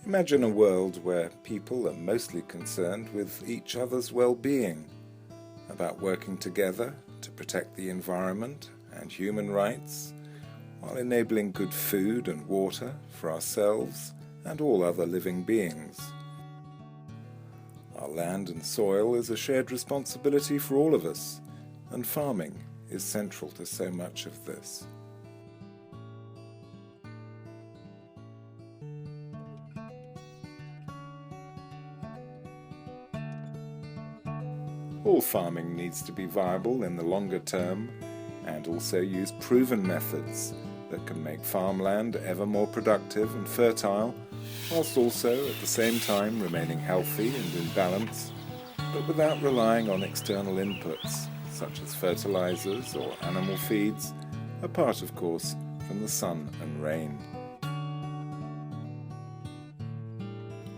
Imagine a world where people are mostly concerned with each other's well-being, about working together to protect the environment and human rights, while enabling good food and water for ourselves and all other living beings. Our land and soil is a shared responsibility for all of us, and farming is central to so much of this. All farming needs to be viable in the longer term and also use proven methods that can make farmland ever more productive and fertile, whilst also at the same time remaining healthy and in balance, but without relying on external inputs such as fertilizers or animal feeds, apart of course from the sun and rain.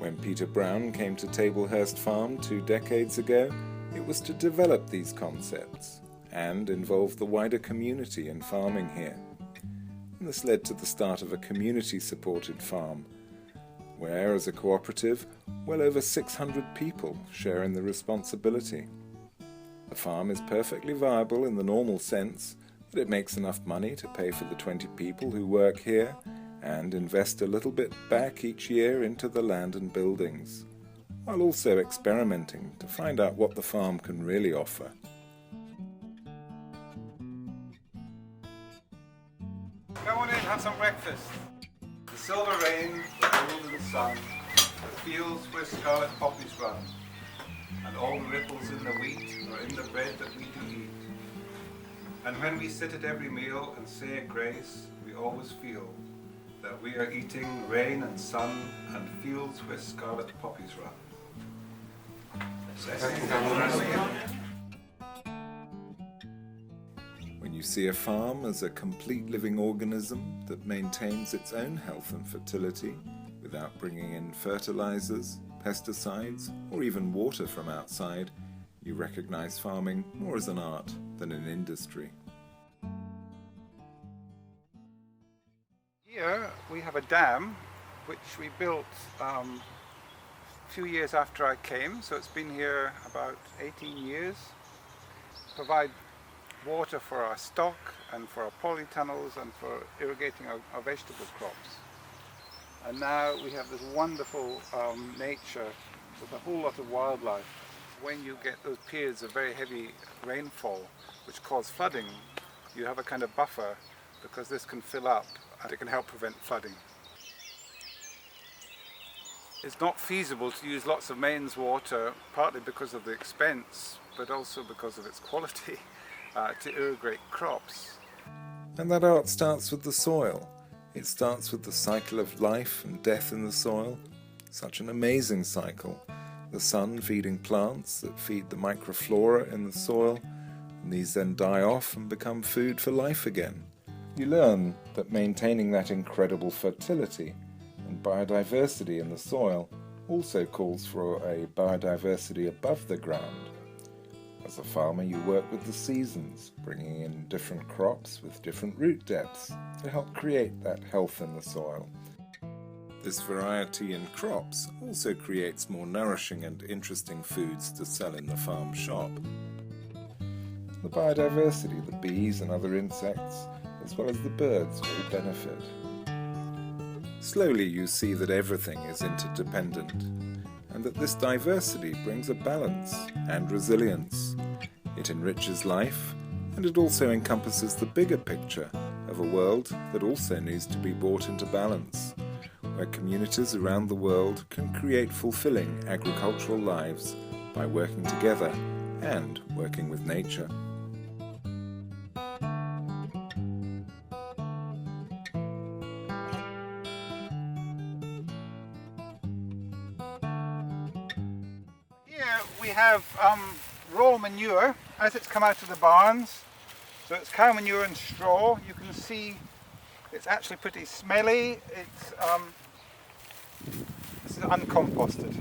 When Peter Brown came to Tablehurst Farm 2 decades ago, it was to develop these concepts and involve the wider community in farming here. And this led to the start of a community-supported farm, where, as a cooperative, well over 600 people share in the responsibility. The farm is perfectly viable in the normal sense that it makes enough money to pay for the 20 people who work here and invest a little bit back each year into the land and buildings, while also experimenting to find out what the farm can really offer. Come on in, have some breakfast. The silver rain, the golden sun, the fields where scarlet poppies run, and all the ripples in the wheat are in the bread that we do eat. And when we sit at every meal and say a grace, we always feel that we are eating rain and sun and fields where scarlet poppies run. When you see a farm as a complete living organism that maintains its own health and fertility without bringing in fertilizers, pesticides, or even water from outside, you recognize farming more as an art than an industry. Here we have a dam which we built a few years after I came, so it's been here about 18 years. Provide water for our stock and for our polytunnels and for irrigating our vegetable crops. And now we have this wonderful nature with a whole lot of wildlife. When you get those periods of very heavy rainfall which cause flooding, you have a kind of buffer because this can fill up and it can help prevent flooding. It's not feasible to use lots of mains water, partly because of the expense, but also because of its quality, to irrigate crops. And that art starts with the soil. It starts with the cycle of life and death in the soil. Such an amazing cycle. The sun feeding plants that feed the microflora in the soil, and these then die off and become food for life again. You learn that maintaining that incredible fertility and biodiversity in the soil also calls for a biodiversity above the ground. As a farmer, you work with the seasons, bringing in different crops with different root depths to help create that health in the soil. This variety in crops also creates more nourishing and interesting foods to sell in the farm shop. The biodiversity, the bees and other insects, as well as the birds, will benefit. Slowly you see that everything is interdependent, and that this diversity brings a balance and resilience. It enriches life, and it also encompasses the bigger picture of a world that also needs to be brought into balance, where communities around the world can create fulfilling agricultural lives by working together and working with nature. We have raw manure as it's come out of the barns. So it's cow manure and straw. You can see it's actually pretty smelly. This is uncomposted.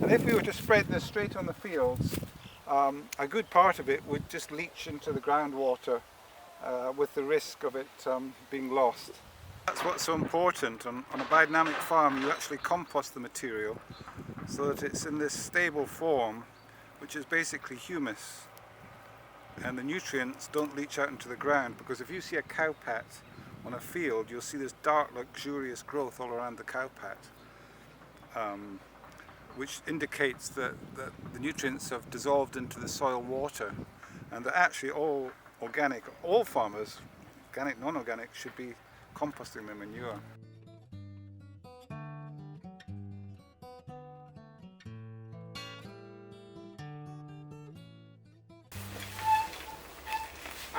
And if we were to spread this straight on the fields, a good part of it would just leach into the groundwater with the risk of it being lost. That's what's so important. On a biodynamic farm, you actually compost the material so that it's in this stable form, which is basically humus. And the nutrients don't leach out into the ground, because if you see a cowpat on a field, you'll see this dark, luxurious growth all around the cowpat, which indicates that the nutrients have dissolved into the soil water, and that actually all farmers, organic, non-organic, should be composting their manure.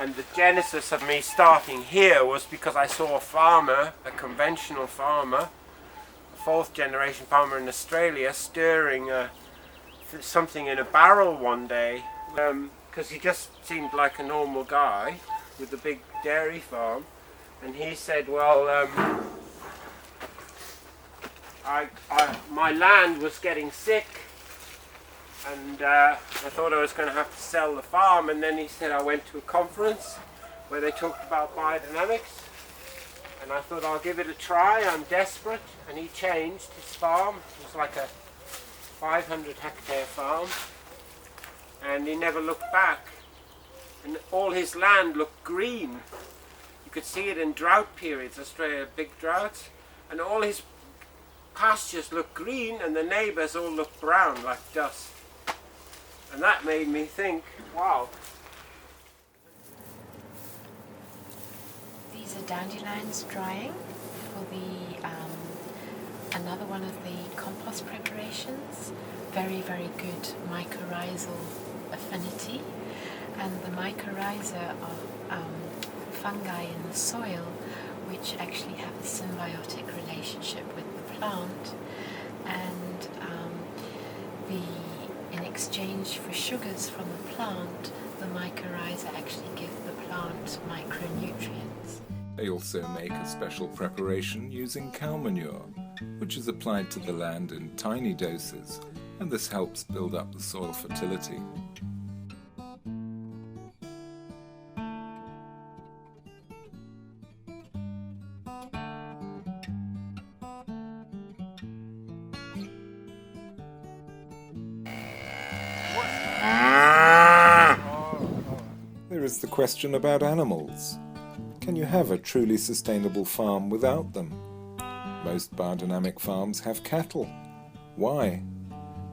And the genesis of me starting here was because I saw a farmer, a conventional farmer, a fourth generation farmer in Australia, stirring something in a barrel one day, because he just seemed like a normal guy with a big dairy farm. And he said, well, my land was getting sick, and I thought I was going to have to sell the farm. And then he said, I went to a conference where they talked about biodynamics, and I thought, I'll give it a try, I'm desperate. And he changed his farm. It was like a 500 hectare farm, and he never looked back. And all his land looked green. You could see it in drought periods, Australia, big droughts, and all his pastures looked green and the neighbours all looked brown like dust. And that made me think, wow. These are dandelions drying. It will be another one of the compost preparations. Very, very good mycorrhizal affinity. And the mycorrhiza are fungi in the soil which actually have a symbiotic relationship with the plant, and in exchange for sugars from the plant, the mycorrhiza actually give the plant micronutrients. They also make a special preparation using cow manure, which is applied to the land in tiny doses, and this helps build up the soil fertility. There is the question about animals. Can you have a truly sustainable farm without them? Most biodynamic farms have cattle. Why?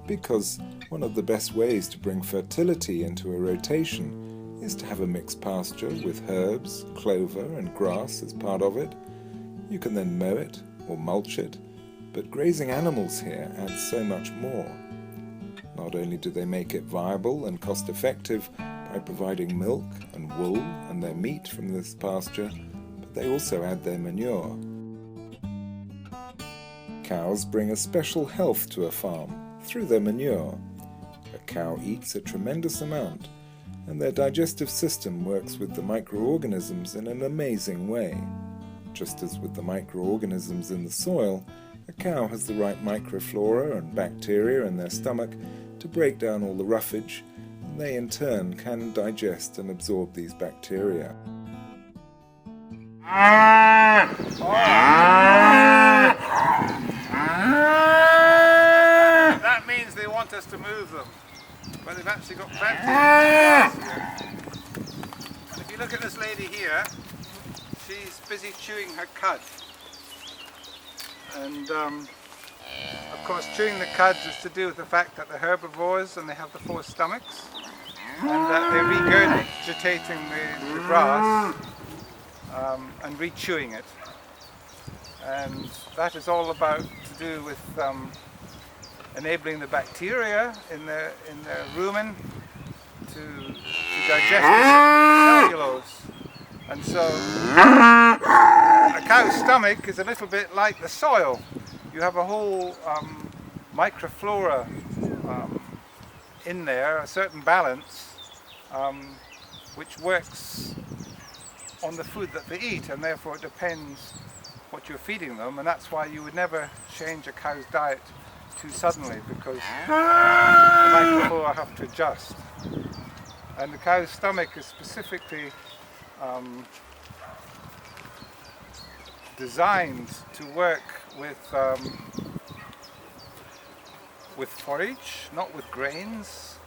Because one of the best ways to bring fertility into a rotation is to have a mixed pasture with herbs, clover and grass as part of it. You can then mow it or mulch it, but grazing animals here adds so much more. Not only do they make it viable and cost-effective by providing milk and wool and their meat from this pasture, but they also add their manure. Cows bring a special health to a farm through their manure. A cow eats a tremendous amount, and their digestive system works with the microorganisms in an amazing way. Just as with the microorganisms in the soil, a cow has the right microflora and bacteria in their stomach to break down all the roughage, and they in turn can digest and absorb these bacteria. That means they want us to move them, but they've actually got plenty of grass here. And if you look at this lady here, she's busy chewing her cud. And of course, chewing the cuds is to do with the fact that they're herbivores and they have the four stomachs, and that they're regurgitating the grass and re-chewing it. And that is all about to do with enabling the bacteria in their rumen to digest the cellulose. And so a cow's stomach is a little bit like the soil. You have a whole microflora in there, a certain balance, which works on the food that they eat, and therefore it depends what you're feeding them, and that's why you would never change a cow's diet too suddenly, because the microflora have to adjust. And the cow's stomach is specifically designed to work with forage, not with grains.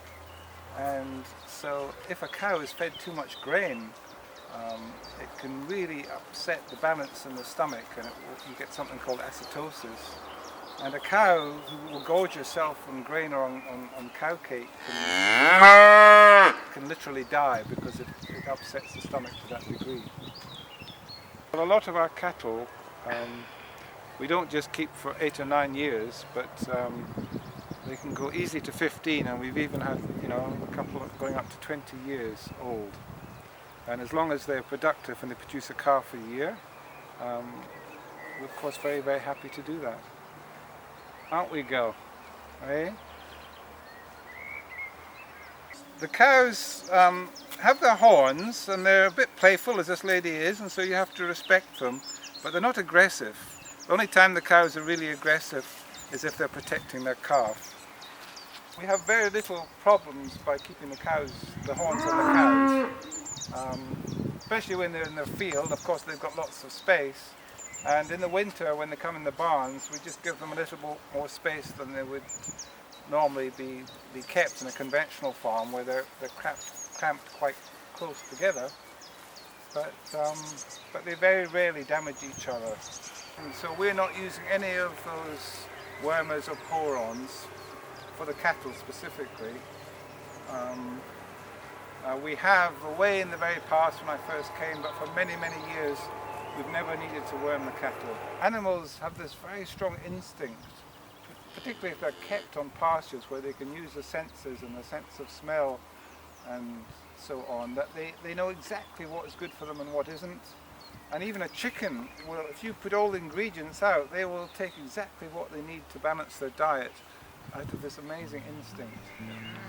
And so if a cow is fed too much grain, it can really upset the balance in the stomach, and you get something called acidosis. And a cow who will gorge herself on grain or on cow cake can literally die because it upsets the stomach to that degree. Well, a lot of our cattle we don't just keep for 8 or 9 years, but they can go easily to 15, and we've even had a couple going up to 20 years old. And as long as they're productive and they produce a calf a year, we're of course very, very happy to do that. Aren't we, Gil? Eh? The cows have their horns, and they're a bit playful, as this lady is, and so you have to respect them, but they're not aggressive. The only time the cows are really aggressive is if they're protecting their calf. We have very little problems by keeping the horns on the cows, especially when they're in their field. Of course, they've got lots of space, and in the winter when they come in the barns, we just give them a little more space than they would normally be kept in a conventional farm, where they're cramped quite close together. But they very rarely damage each other. And so we're not using any of those wormers or porons for the cattle specifically. We have away in the very past when I first came, but for many, many years we've never needed to worm the cattle. Animals have this very strong instinct, particularly if they're kept on pastures where they can use the senses and the sense of smell and so on, that they know exactly what is good for them and what isn't. And even a chicken, if you put all the ingredients out, they will take exactly what they need to balance their diet out of this amazing instinct.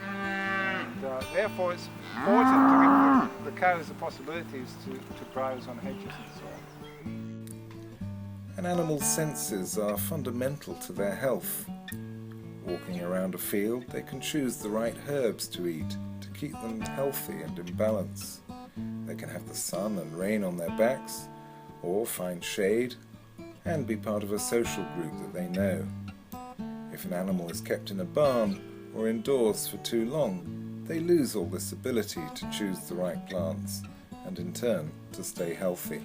And therefore it's important to give the cows the possibilities to browse on hedges and so on. An animal's senses are fundamental to their health. Walking around a field, they can choose the right herbs to eat to keep them healthy and in balance. They can have the sun and rain on their backs, or find shade, and be part of a social group that they know. If an animal is kept in a barn or indoors for too long, they lose all this ability to choose the right plants, and in turn to stay healthy.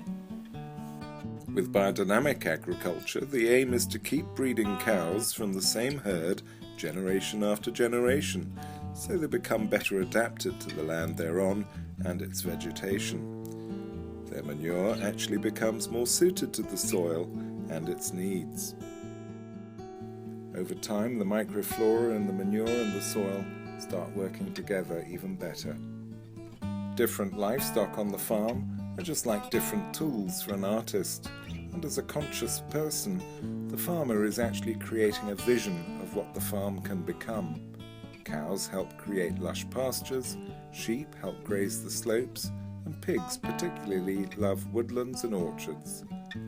With biodynamic agriculture, the aim is to keep breeding cows from the same herd generation after generation, so they become better adapted to the land they're on and its vegetation. Their manure actually becomes more suited to the soil and its needs. Over time, the microflora in the manure and the soil start working together even better. Different livestock on the farm are just like different tools for an artist, and as a conscious person, the farmer is actually creating a vision of what the farm can become. Cows help create lush pastures, sheep help graze the slopes, and pigs particularly love woodlands and orchards.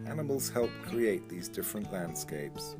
Animals help create these different landscapes.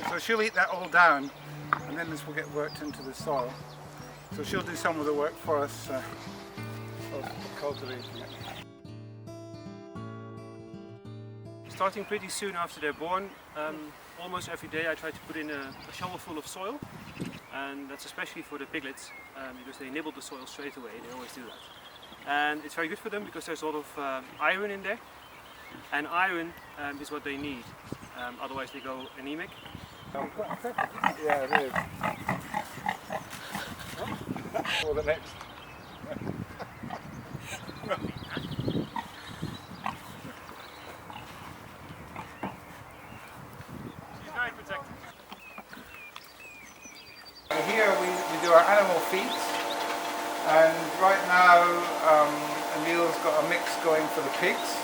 So she'll eat that all down, and then this will get worked into the soil. So she'll do some of the work for us of cultivating it. Starting pretty soon after they're born, almost every day I try to put in a shovelful of soil, and that's especially for the piglets because they nibble the soil straight away. They always do that, and it's very good for them because there's a lot of iron in there, and iron is what they need. Otherwise they go anemic. Yeah, it is. For the next. She's very protective. here we do our animal feeds, and right now Emil's got a mix going for the pigs.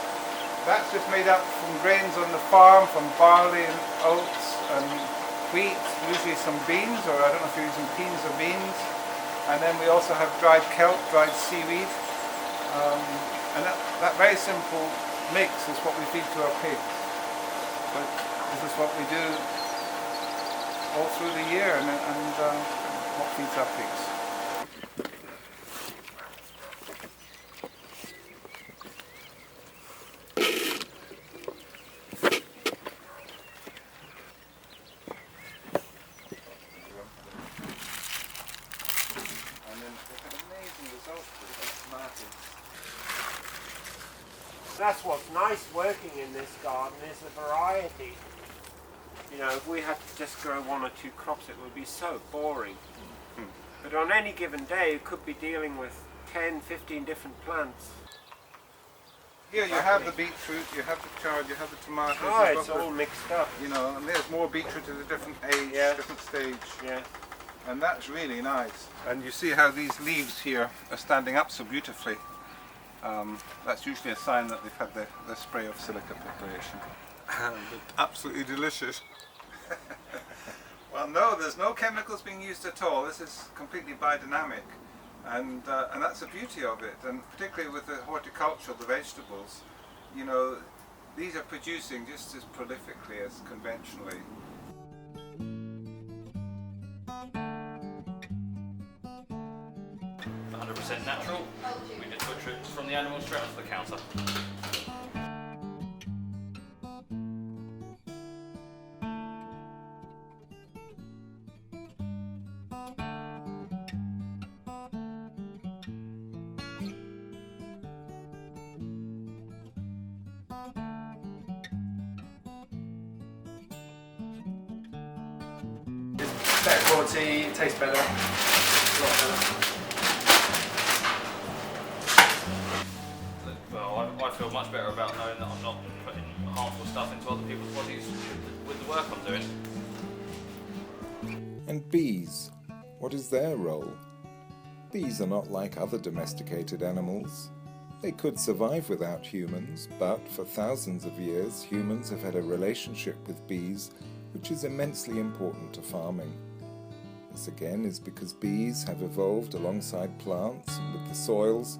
That's just made up from grains on the farm, from barley and oats and wheat, usually some beans, or I don't know if you're using peas or beans. And then we also have dried kelp, dried seaweed. And that very simple mix is what we feed to our pigs. But this is what we do all through the year, and what feeds our pigs. That's what's nice working in this garden is the variety. You know, if we had to just grow 1 or 2 crops, it would be so boring. But on any given day, you could be dealing with 10, 15 different plants. Here you have the beetroot, you have the chard, you have the tomatoes. Oh, it's all mixed up. You know, and there's more beetroot at a different age, different stage. Yeah. And that's really nice. And you see how these leaves here are standing up so beautifully. That's usually a sign that they've had the spray of silica preparation. Absolutely delicious. Well, no, there's no chemicals being used at all. This is completely biodynamic, and that's the beauty of it. And particularly with the horticulture, the vegetables, you know, these are producing just as prolifically as conventionally. 100% natural. We just butcher it from the animal straight onto the counter. Better quality, it tastes better, a lot better. Well, I feel much better about knowing that I'm not putting harmful stuff into other people's bodies with the work I'm doing. And bees, what is their role? Bees are not like other domesticated animals. They could survive without humans, but for thousands of years humans have had a relationship with bees which is immensely important to farming. This again is because bees have evolved alongside plants and with the soils,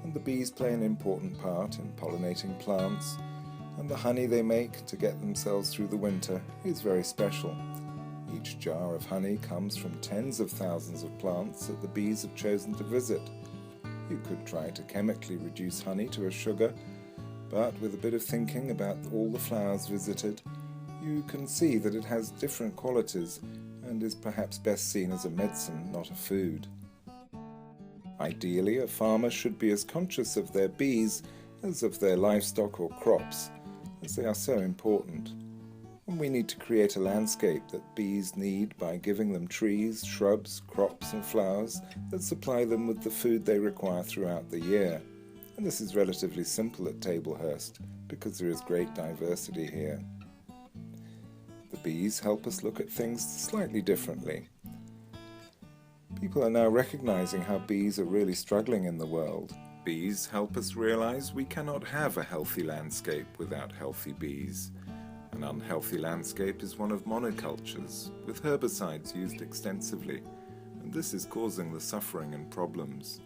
and the bees play an important part in pollinating plants, and the honey they make to get themselves through the winter is very special. Each jar of honey comes from tens of thousands of plants that the bees have chosen to visit. You could try to chemically reduce honey to a sugar, but with a bit of thinking about all the flowers visited, you can see that it has different qualities and is perhaps best seen as a medicine, not a food. Ideally, a farmer should be as conscious of their bees as of their livestock or crops, as they are so important. And we need to create a landscape that bees need by giving them trees, shrubs, crops and flowers that supply them with the food they require throughout the year. And this is relatively simple at Tablehurst because there is great diversity here. The bees help us look at things slightly differently. People are now recognizing how bees are really struggling in the world. Bees help us realize we cannot have a healthy landscape without healthy bees. An unhealthy landscape is one of monocultures, with herbicides used extensively, and this is causing the suffering and problems.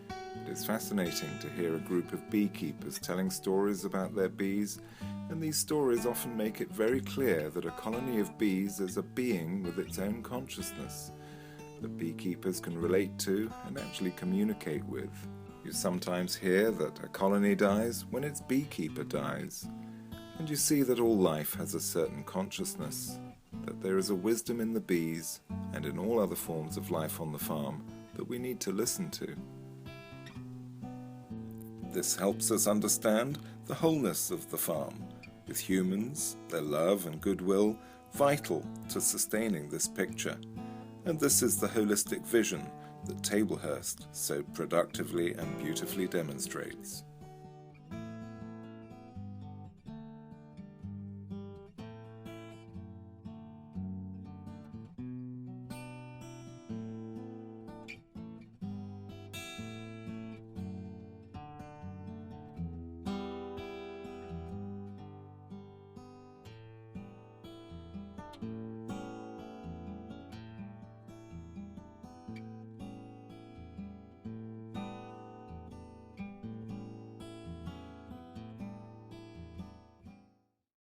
It is fascinating to hear a group of beekeepers telling stories about their bees, and these stories often make it very clear that a colony of bees is a being with its own consciousness, that beekeepers can relate to and actually communicate with. You sometimes hear that a colony dies when its beekeeper dies. And you see that all life has a certain consciousness, that there is a wisdom in the bees and in all other forms of life on the farm that we need to listen to. This helps us understand the wholeness of the farm, with humans, their love and goodwill, vital to sustaining this picture. And this is the holistic vision that Tablehurst so productively and beautifully demonstrates.